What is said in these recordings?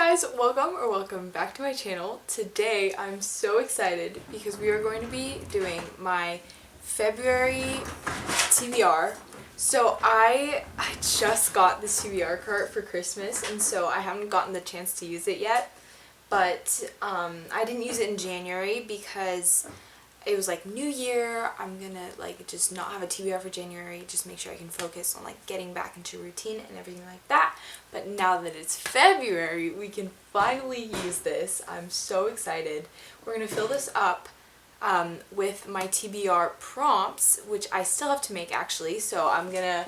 guys, welcome back to my channel. Today I'm so excited because we are going to be doing my February TBR. So I just got this TBR cart for Christmas, and so I haven't gotten the chance to use it yet. But I didn't use it in January because it was like New Year. I'm gonna like just not have a TBR for January, just make sure I can focus on like getting back into routine and everything like that. But now that it's February, we can finally use this. I'm so excited. We're gonna fill this up with my TBR prompts, which I still have to make actually. So I'm gonna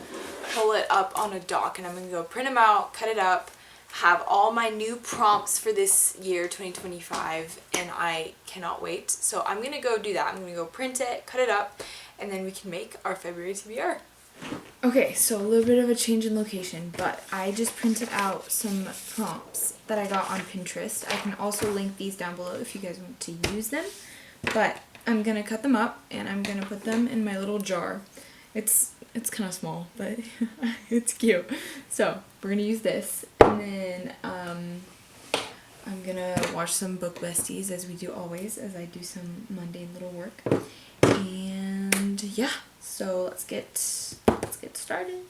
pull it up on a doc and I'm gonna go print them out, cut it up, have all my new prompts for this year 2025, and I cannot wait. So I'm gonna go do that. I'm gonna go print it, cut it up, and then we can make our February TBR. Okay, so a little bit of a change in location, but I just printed out some prompts that I got on Pinterest. I can also link these down below if you guys want to use them, but I'm gonna cut them up and I'm gonna put them in my little jar. It's kind of small, but it's cute. So we're gonna use this, and then I'm gonna watch some book besties as we do always, as I do some mundane little work. And yeah, so let's get started.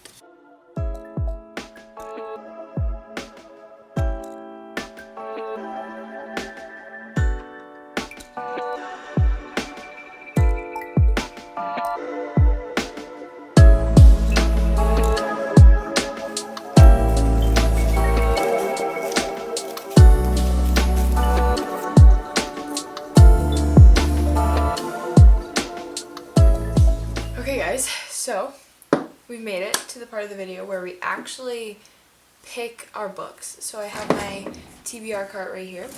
Okay guys, so we've made it to the part of the video where we actually pick our books. So I have my TBR cart right here,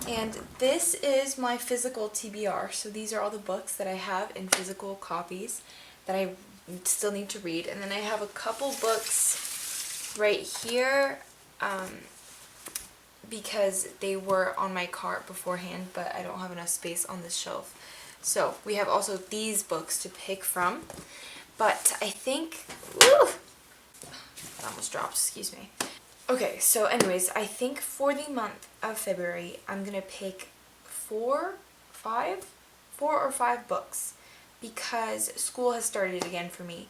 and this is my physical TBR. So these are all the books that I have in physical copies that I still need to read, and then I have a couple books right here because they were on my cart beforehand, but I don't have enough space on this shelf. So we have also these books to pick from, but I think, woo, that almost dropped, excuse me. Okay, so anyways, I think for the month of February, I'm gonna pick four or five books because school has started again for me.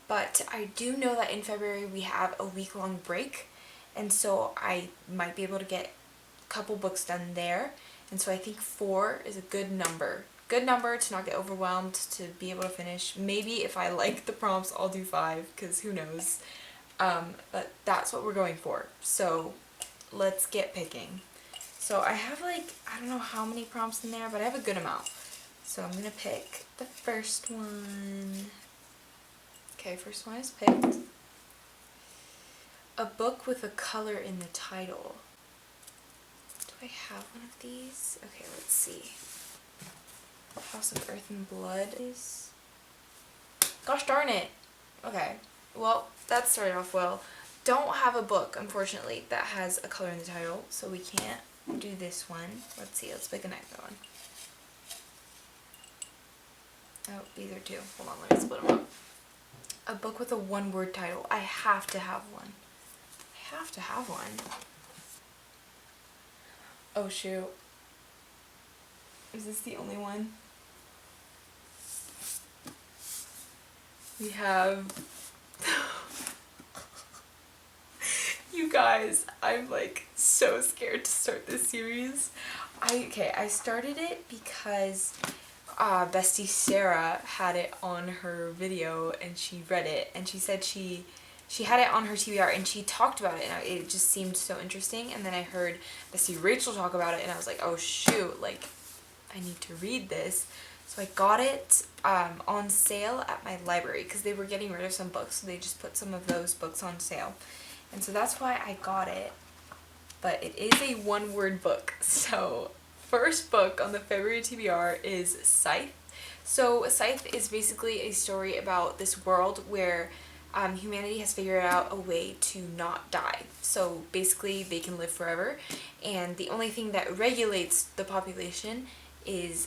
But I do know that in February we have a week-long break, and so I might be able to get a couple books done there. And so I think 4 is a good number. Good number to not get overwhelmed, to be able to finish. Maybe if I like the prompts, I'll do 5, because who knows. But that's what we're going for. So let's get picking. So I have like, I don't know how many prompts in there, but I have a good amount. So I'm going to pick the first one. Okay, first one is picked. A book with a color in the title. Do I have one of these? Okay, let's see. House of Earth and Blood is... Gosh darn it! Okay, well, that started off well. Don't have a book, unfortunately, that has a color in the title, so we can't do this one. Let's see, let's pick a next one. Oh, these are 2. Hold on, let me split them up. A book with a one-word title. I have to have one. I have to have one. Oh, shoot. Is this the only one? We have... You guys, I'm like so scared to start this series. I started it because bestie Sarah had it on her video and she read it, and she said she had it on her TBR and she talked about it, and it just seemed so interesting. And then I heard bestie Rachel talk about it and I was like, oh shoot, like I need to read this. So I got it on sale at my library because they were getting rid of some books, so they just put some of those books on sale. And so that's why I got it. But it is a one-word book. So first book on the February TBR is Scythe. So Scythe is basically a story about this world where humanity has figured out a way to not die. So basically they can live forever, and the only thing that regulates the population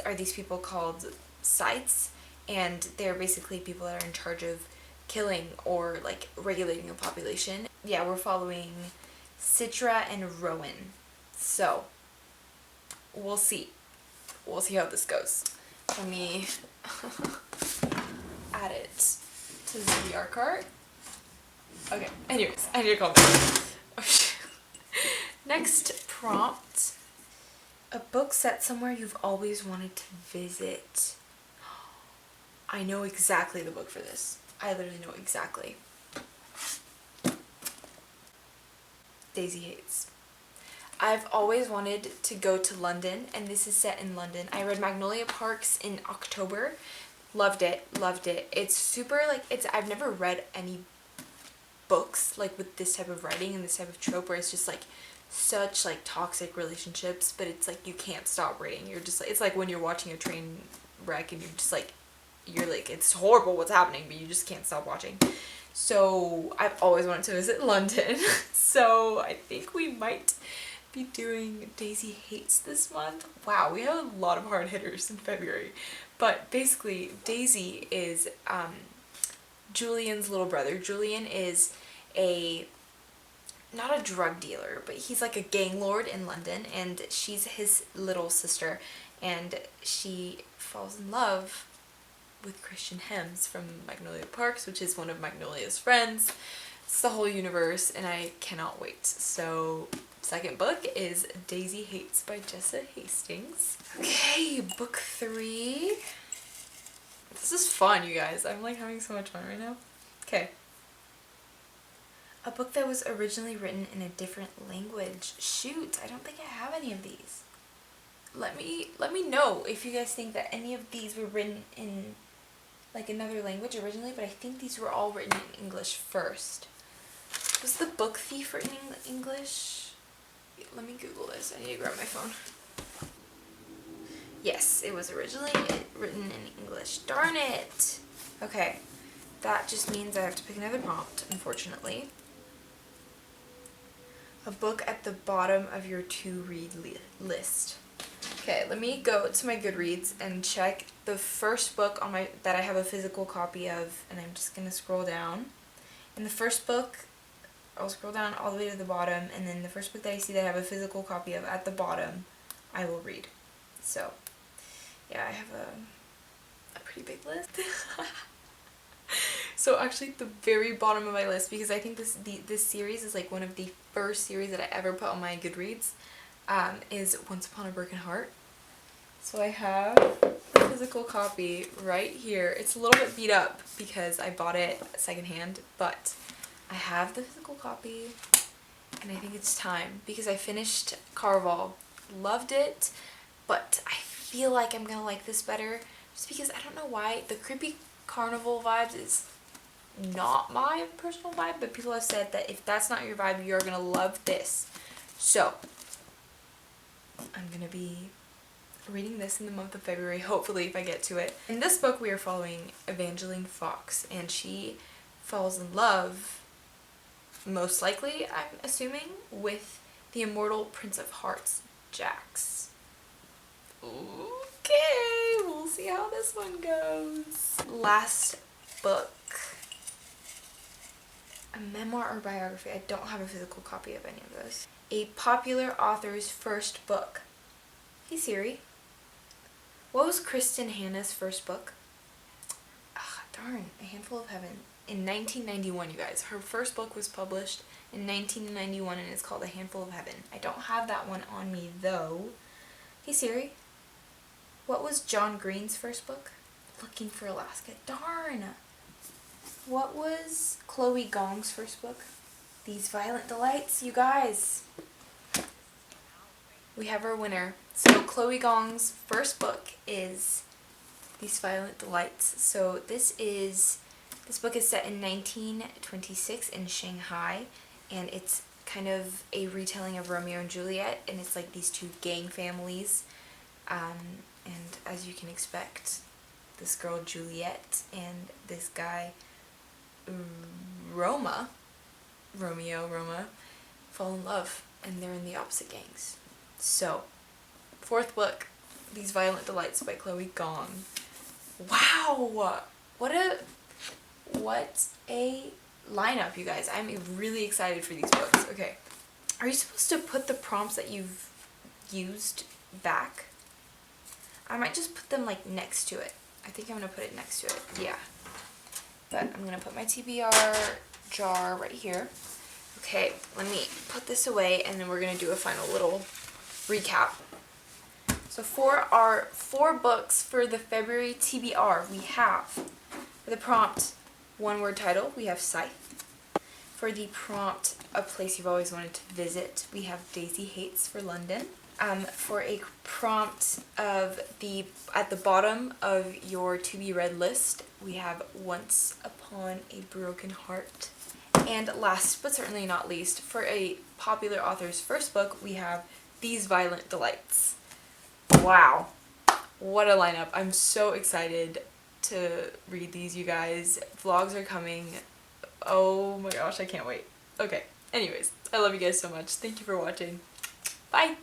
are these people called scythes, and they're basically people that are in charge of killing or like regulating a population. Yeah, we're following Citra and Rowan. So we'll see. We'll see how this goes. Let me add it to the TBR cart. Okay, anyways, I need to calm down. Next prompt. A book set somewhere you've always wanted to visit. I know exactly the book for this. I literally know exactly. Daisy Hates. I've always wanted to go to London, and this is set in London. I read Magnolia Parks in October. Loved it, loved it. It's super, like, I've never read any books, like, with this type of writing and this type of trope where it's just, like, such, like, toxic relationships, but it's, like, you can't stop reading. You're just, like, it's like when you're watching a train wreck and you're like, it's horrible what's happening, but you just can't stop watching. So I've always wanted to visit London. So I think we might be doing Daisy Hates this month. Wow, we have a lot of hard hitters in February. But basically, Daisy is Julian's little brother. Julian is not a drug dealer, but he's like a gang lord in London, and she's his little sister, and she falls in love with Christian Hems from Magnolia Parks, which is one of Magnolia's friends. It's the whole universe, and I cannot wait. So, second book is Daisy Hates by Jessa Hastings. Okay, book 3. This is fun, you guys. I'm like having so much fun right now. Okay. A book that was originally written in a different language. Shoot, I don't think I have any of these. Let me know if you guys think that any of these were written in like another language originally, but I think these were all written in English first. Was The Book Thief written in English? Let me Google this. I need to grab my phone. Yes, it was originally written in English. Darn it! Okay, that just means I have to pick another prompt, unfortunately. A book at the bottom of your to-read list. Okay, let me go to my Goodreads and check the first book on that I have a physical copy of, and I'm just gonna scroll down. And the first book, I'll scroll down all the way to the bottom, and then the first book that I see that I have a physical copy of at the bottom, I will read. So, yeah, I have a pretty big list. So actually the very bottom of my list, because I think this series is like one of the first series that I ever put on my Goodreads, is Once Upon a Broken Heart. So I have the physical copy right here. It's a little bit beat up because I bought it secondhand, but I have the physical copy, and I think it's time because I finished Caraval. Loved it, but I feel like I'm gonna like this better just because I don't know why. The creepy carnival vibes is not my personal vibe, but people have said that if that's not your vibe, you're gonna love this. So I'm gonna be reading this in the month of February, hopefully, if I get to it. In this book, we are following Evangeline Fox, and she falls in love, most likely, I'm assuming, with the immortal Prince of Hearts, Jax. Okay, we'll see how this one goes. Last book. A memoir or biography. I don't have a physical copy of any of those. A popular author's first book. Hey Siri. What was Kristen Hanna's first book? Ah, darn. A Handful of Heaven. In 1991, you guys. Her first book was published in 1991 and it's called A Handful of Heaven. I don't have that one on me though. Hey Siri. What was John Green's first book? Looking for Alaska. Darn. What was Chloe Gong's first book? These Violent Delights, you guys. We have our winner. So Chloe Gong's first book is These Violent Delights. So this book is set in 1926 in Shanghai, and it's kind of a retelling of Romeo and Juliet, and it's like these two gang families, and as you can expect, this girl Juliet and this guy Romeo, fall in love, and they're in the opposite gangs. So, fourth book, These Violent Delights by Chloe Gong. Wow! What a lineup, you guys. I'm really excited for these books. Okay. Are you supposed to put the prompts that you've used back. I might just put them like next to it. I think I'm gonna put it next to it, yeah. But I'm gonna put my TBR jar right here. Okay, let me put this away and then we're gonna do a final little recap. So for our 4 books for the February TBR, we have, for the prompt, one-word title, we have Scythe. For the prompt, a place you've always wanted to visit, we have Daisy Hates for London. For a prompt of at the bottom of your to be read list, we have Once Upon a Broken Heart. And last but certainly not least, for a popular author's first book, we have These Violent Delights. Wow, what a lineup. I'm so excited to read these, you guys. Vlogs are coming. Oh my gosh, I can't wait. Okay, anyways, I love you guys so much. Thank you for watching. Bye!